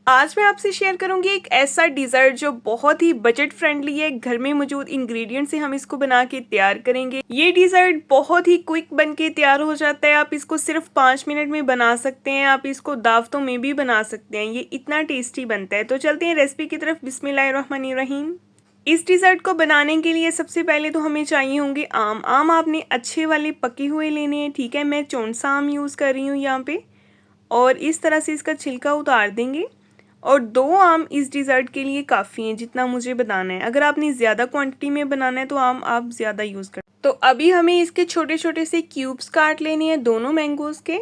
आज मैं आपसे शेयर करूंगी एक ऐसा डिज़र्ट जो बहुत ही बजट फ्रेंडली है। घर में मौजूद इंग्रेडिएंट से हम इसको बना के तैयार करेंगे। ये डिज़र्ट बहुत ही क्विक बन के तैयार हो जाता है। आप इसको सिर्फ 5 मिनट में बना सकते हैं। आप इसको दावतों में भी बना सकते हैं। ये इतना टेस्टी बनता है। तो चलते हैं रेसिपी की तरफ। बिस्मिल्लाहिर्रहमानिर्रहीम। इस डिज़र्ट को बनाने के लिए सबसे पहले तो हमें चाहिए होंगे आम। आम आपने अच्छे वाले पके हुए लेने हैं, ठीक है। मैं चौंसा आम यूज़ कर रही हूँ यहाँ पे। और इस तरह से इसका छिलका उतार देंगे। और 2 आम इस डिज़र्ट के लिए काफ़ी हैं, जितना मुझे बनाना है। अगर आपने ज़्यादा क्वांटिटी में बनाना है तो आम आप ज़्यादा यूज़ कर। तो अभी हमें इसके छोटे छोटे से क्यूब्स काट लेने हैं दोनों मैंगोज़ के।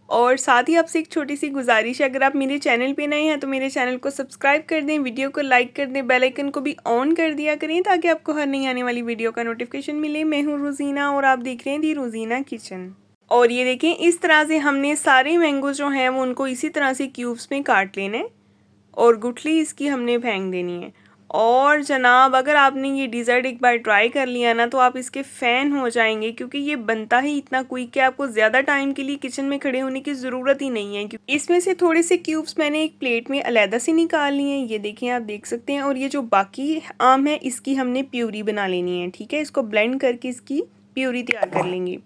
और साथ ही आपसे एक छोटी सी गुजारिश है, अगर आप मेरे चैनल पे नए हैं तो मेरे चैनल को सब्सक्राइब कर दें, वीडियो को लाइक कर दें, बेल आइकन को भी ऑन कर दिया करें ताकि आपको हर नई आने वाली वीडियो का नोटिफिकेशन मिले। मैं हूँ रोज़ीना और आप देख रहे हैं दी रोज़ीना किचन। और ये देखें, इस तरह से हमने सारे मैंगो जो हैं वो उनको इसी तरह से क्यूब्स में काट लेने हैं। और गुठली इसकी हमने फेंक देनी है। और जनाब, अगर आपने ये डिज़र्ट एक बार ट्राई कर लिया ना तो आप इसके फ़ैन हो जाएंगे, क्योंकि ये बनता ही इतना क्विक है। आपको ज़्यादा टाइम के लिए किचन में खड़े होने की ज़रूरत ही नहीं है। क्योंकि इसमें से थोड़े से क्यूब्स मैंने एक प्लेट में अलहदा से निकाल लिए हैं। ये देखें, आप देख सकते हैं। और ये जो बाकी आम है इसकी हमने प्यूरी बना लेनी है, ठीक है। इसको ब्लेंड करके इसकी प्यूरी तैयार कर लेंगे।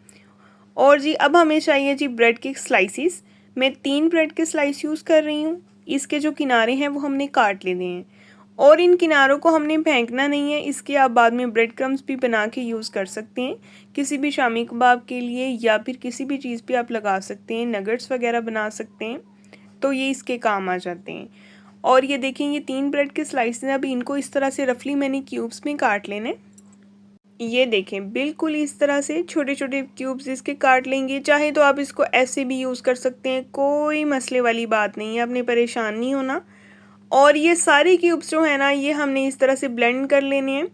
और जी अब हमें चाहिए जी ब्रेड के स्लाइसिस। मैं 3 ब्रेड के स्लाइस यूज़ कर रही हूँ। इसके जो किनारे हैं वो हमने काट लेने हैं। और इन किनारों को हमने फेंकना नहीं है। इसके आप बाद में ब्रेड क्रम्स भी बना के यूज़ कर सकते हैं, किसी भी शामी कबाब के लिए या फिर किसी भी चीज़ पे आप लगा सकते हैं। नगेट्स वगैरह बना सकते हैं, तो ये इसके काम आ जाते हैं। और ये देखें, ये 3 ब्रेड के स्लाइस हैं। अभी इनको इस तरह से रफली मैंने क्यूब्स में काट लेने। ये देखें, बिल्कुल इस तरह से छोटे छोटे क्यूब्स इसके काट लेंगे। चाहे तो आप इसको ऐसे भी यूज़ कर सकते हैं, कोई मसले वाली बात नहीं है, आपने परेशान नहीं होना। और ये सारे क्यूब्स जो है ना, ये हमने इस तरह से ब्लेंड कर लेने हैं।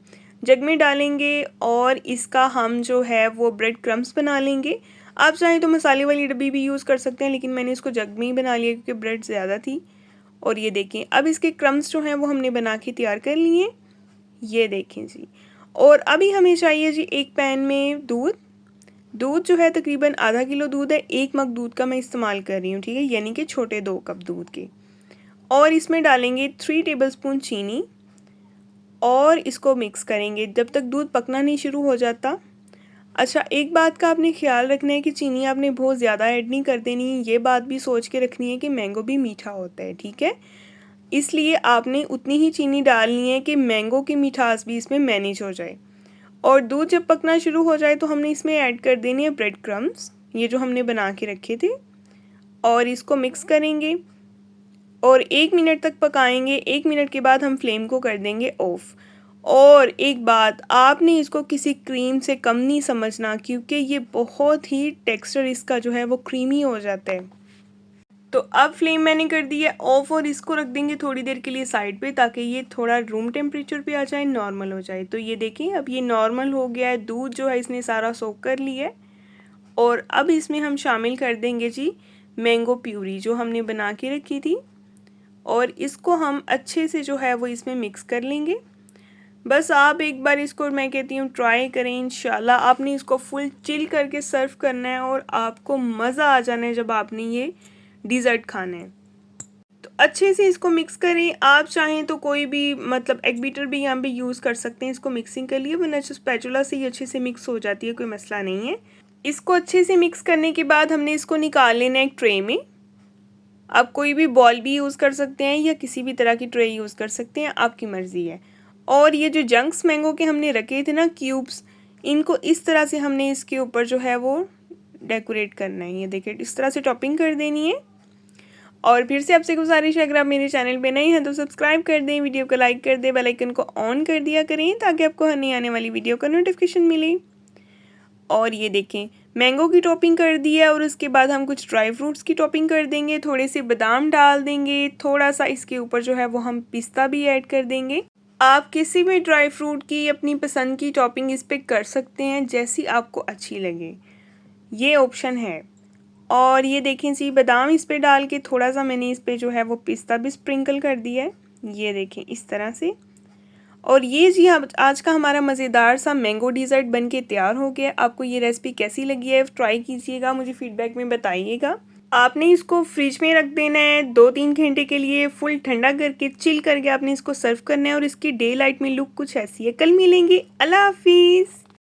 जग में डालेंगे और इसका हम जो है वो ब्रेड क्रम्स बना लेंगे। आप चाहें तो मसाले वाली डब्बी भी यूज़ कर सकते हैं, लेकिन मैंने इसको जग में ही बना लिया क्योंकि ब्रेड ज़्यादा थी। और ये देखें, अब इसके क्रम्स जो हैं वो हमने बना के तैयार कर लिए। ये देखें जी। और अभी हमें चाहिए जी एक पैन में दूध। दूध जो है तकरीबन आधा किलो दूध है। 1 मग दूध का मैं इस्तेमाल कर रही हूँ, ठीक है, यानी कि छोटे 2 कप दूध के। और इसमें डालेंगे 3 टेबलस्पून चीनी और इसको मिक्स करेंगे जब तक दूध पकना नहीं शुरू हो जाता। अच्छा, एक बात का आपने ख्याल रखना है कि चीनी आपने बहुत ज़्यादा ऐड नहीं कर देनी है। ये बात भी सोच के रखनी है कि मैंगो भी मीठा होता है, ठीक है। इसलिए आपने उतनी ही चीनी डालनी है कि मैंगो की मिठास भी इसमें मैनेज हो जाए। और दूध जब पकना शुरू हो जाए तो हमने इसमें ऐड कर देनी है ब्रेड क्रम्स, ये जो हमने बना के रखे थे। और इसको मिक्स करेंगे और 1 मिनट तक पकाएंगे। 1 मिनट के बाद हम फ्लेम को कर देंगे ऑफ। और एक बात, आपने इसको किसी क्रीम से कम नहीं समझना, क्योंकि ये बहुत ही टेक्सचर इसका जो है वो क्रीमी हो जाता है। तो अब फ्लेम मैंने कर दी है ऑफ और इसको रख देंगे थोड़ी देर के लिए साइड पे, ताकि ये थोड़ा रूम टेम्परेचर पे आ जाए, नॉर्मल हो जाए। तो ये देखें, अब ये नॉर्मल हो गया है। दूध जो है इसने सारा सोक कर लिया है। और अब इसमें हम शामिल कर देंगे जी मैंगो प्यूरी जो हमने बना के रखी थी। और इसको हम अच्छे से जो है वो इसमें मिक्स कर लेंगे। बस आप एक बार इसको, मैं कहती हूँ, ट्राई करें। इंशाल्लाह आपने इसको फुल चिल करके सर्व करना है और आपको मज़ा आ जाना है जब आपने ये डिज़र्ट खाना है। तो अच्छे से इसको मिक्स करें। आप चाहें तो कोई भी मतलब एग बीटर भी यहाँ पे यूज़ कर सकते हैं इसको मिक्सिंग के लिए, वरना स्पैचुला से ही अच्छे से मिक्स हो जाती है, कोई मसला नहीं है। इसको अच्छे से मिक्स करने के बाद हमने इसको निकाल लेना है एक ट्रे में। आप कोई भी बॉल भी यूज़ कर सकते हैं या किसी भी तरह की ट्रे यूज़ कर सकते हैं, आपकी मर्ज़ी है। और ये जो जंक्स मैंगो के हमने रखे थे ना क्यूब्स, इनको इस तरह से हमने इसके ऊपर जो है वो डेकोरेट करना है। ये देखिए, इस तरह से टॉपिंग कर देनी है। और फिर से आपसे गुजारिश है, अगर आप मेरे चैनल पे नए हैं तो सब्सक्राइब कर दें, वीडियो को लाइक कर दें, बेल आइकन को ऑन कर दिया करें ताकि आपको हर नई आने वाली वीडियो का नोटिफिकेशन मिले। और ये देखें, मैंगो की टॉपिंग कर दी है और उसके बाद हम कुछ ड्राई फ्रूट्स की टॉपिंग कर देंगे। थोड़े से बादाम डाल देंगे, थोड़ा सा इसके ऊपर जो है वो हम पिस्ता भी ऐड कर देंगे। आप किसी भी ड्राई फ्रूट की अपनी पसंद की टॉपिंग इस पर कर सकते हैं, जैसी आपको अच्छी लगे, ये ऑप्शन है। और ये देखें जी, बादाम इस पे डाल के थोड़ा सा मैंने इस पे जो है वो पिस्ता भी स्प्रिंकल कर दिया है। ये देखें इस तरह से। और ये जी आज का हमारा मज़ेदार सा मैंगो डिज़र्ट बन के तैयार हो गया। आपको ये रेसिपी कैसी लगी है ट्राई कीजिएगा, मुझे फ़ीडबैक में बताइएगा। आपने इसको फ्रिज में रख देना है 2-3 घंटे के लिए, फुल ठंडा करके चिल करके आपने इसको सर्व करना है और इसकी डे लाइट में लुक कुछ ऐसी है। कल मिलेंगे, अल्लाह हाफिज़।